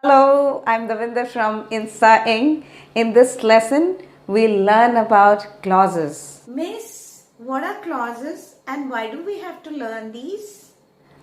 Hello, I'm Davinder from Insta Inc. In this lesson, we'll learn about clauses. Miss, what are clauses and why do we have to learn these?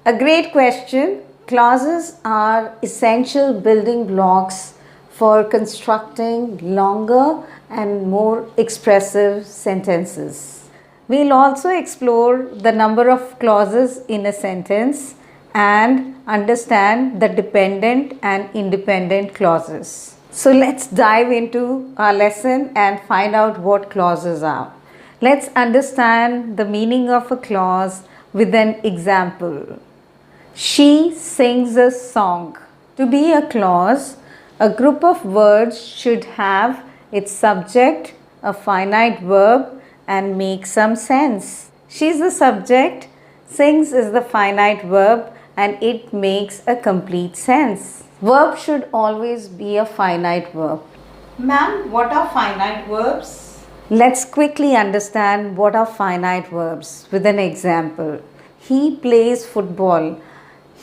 A great question. Clauses are essential building blocks for constructing longer and more expressive sentences. We'll also explore the number of clauses in a sentence and understand the dependent and independent clauses. So let's dive into our lesson and find out what clauses are. Let's understand the meaning of a clause with an example. She sings a song. To be a clause, a group of words should have its subject, a finite verb, and make some sense. She's the subject, sings is the finite verb, and it makes a complete sense. Verb should always be a finite verb. Ma'am, what are finite verbs? Let's quickly understand what are finite verbs with an example. He plays football.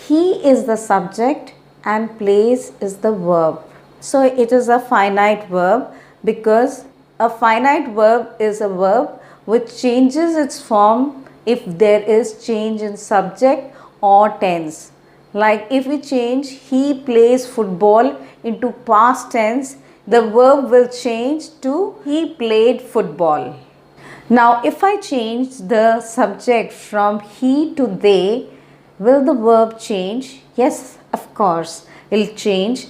He is the subject and plays is the verb. So it is a finite verb because a finite verb is a verb which changes its form if there is change in subject or tense. Like if we change he plays football into past tense, the verb will change to he played football. Now if I change the subject from he to they, will the verb change? Yes, of course, it'll change.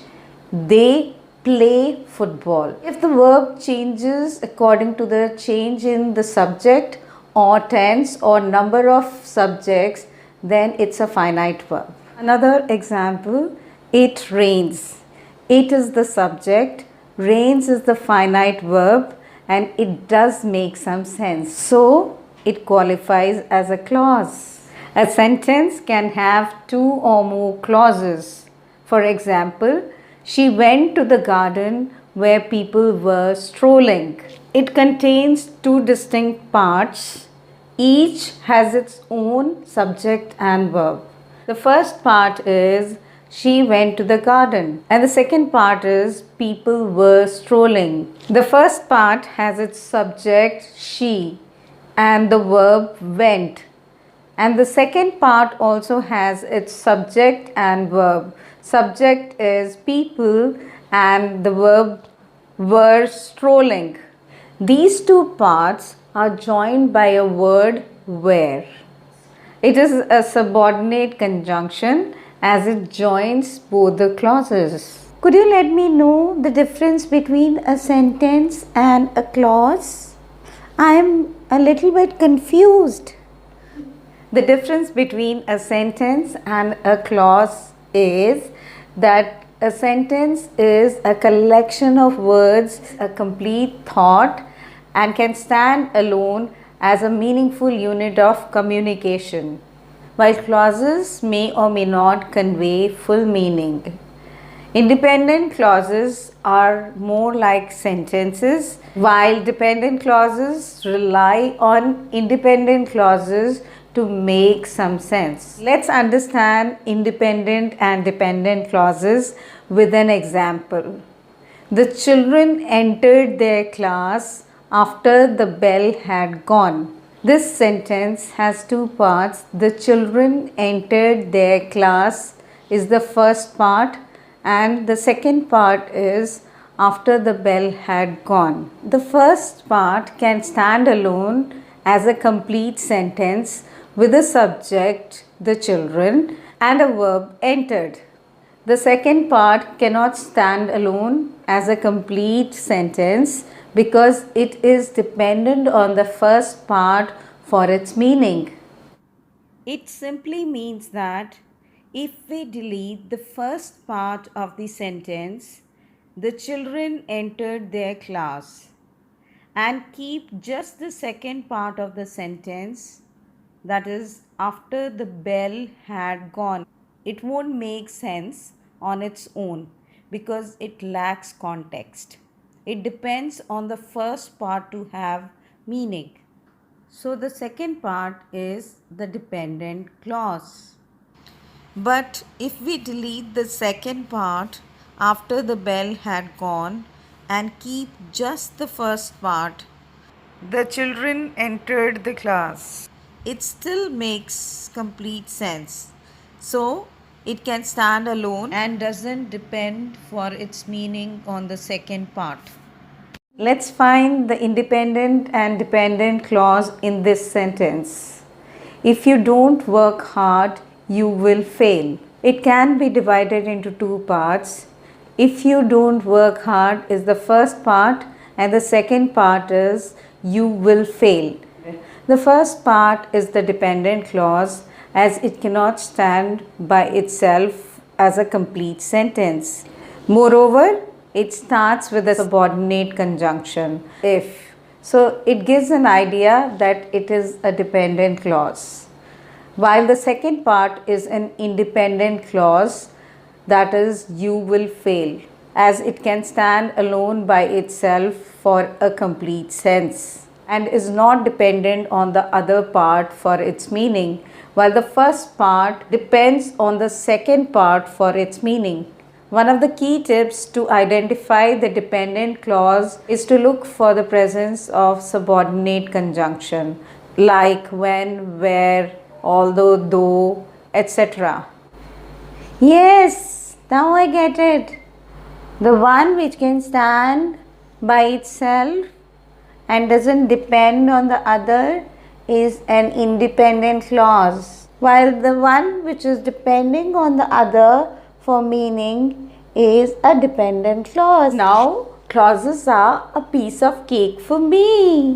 They play football. If the verb changes according to the change in the subject or tense or number of subjects, then it's a finite verb. Another example, it rains. It is the subject, rains is the finite verb, and it does make some sense. So it qualifies as a clause. A sentence can have two or more clauses. For example, she went to the garden where people were strolling. It contains two distinct parts. Each has its own subject and verb. The first part is she went to the garden, and the second part is people were strolling. The first part has its subject she and the verb went. And the second part also has its subject and verb. Subject is people and the verb were strolling. These two parts are joined by a word where. It is a subordinate conjunction as it joins both the clauses. Could you let me know the difference between a sentence and a clause? I am a little bit confused. The difference between a sentence and a clause is that a sentence is a collection of words, a complete thought, and can stand alone as a meaningful unit of communication, while clauses may or may not convey full meaning. Independent clauses are more like sentences, while dependent clauses rely on independent clauses to make some sense. Let's understand independent and dependent clauses with an example. The children entered their class after the bell had gone. This sentence has two parts. The children entered their class is the first part, and the second part is after the bell had gone. The first part can stand alone as a complete sentence with a subject, the children, and a verb entered. The second part cannot stand alone as a complete sentence because it is dependent on the first part for its meaning. It simply means that if we delete the first part of the sentence, the children entered their class, and keep just the second part of the sentence, that is, after the bell had gone, it won't make sense on its own because it lacks context. It depends on the first part to have meaning. So the second part is the dependent clause. But if we delete the second part after the bell had gone and keep just the first part. The children entered the class. It still makes complete sense. So, it can stand alone and doesn't depend for its meaning on the second part. Let's find the independent and dependent clause in this sentence. If you don't work hard, you will fail. It can be divided into two parts. If you don't work hard is the first part, and the second part is you will fail. The first part is the dependent clause, as it cannot stand by itself as a complete sentence. Moreover, it starts with a subordinate conjunction, if. So it gives an idea that it is a dependent clause. While the second part is an independent clause, that is, you will fail, as it can stand alone by itself for a complete sense and is not dependent on the other part for its meaning, while the first part depends on the second part for its meaning. One of the key tips to identify the dependent clause is to look for the presence of subordinate conjunction like when, where, although, though, etc. Yes, now I get it. The one which can stand by itself and doesn't depend on the other is an independent clause, while the one which is depending on the other for meaning is a dependent clause. Now, clauses are a piece of cake for me.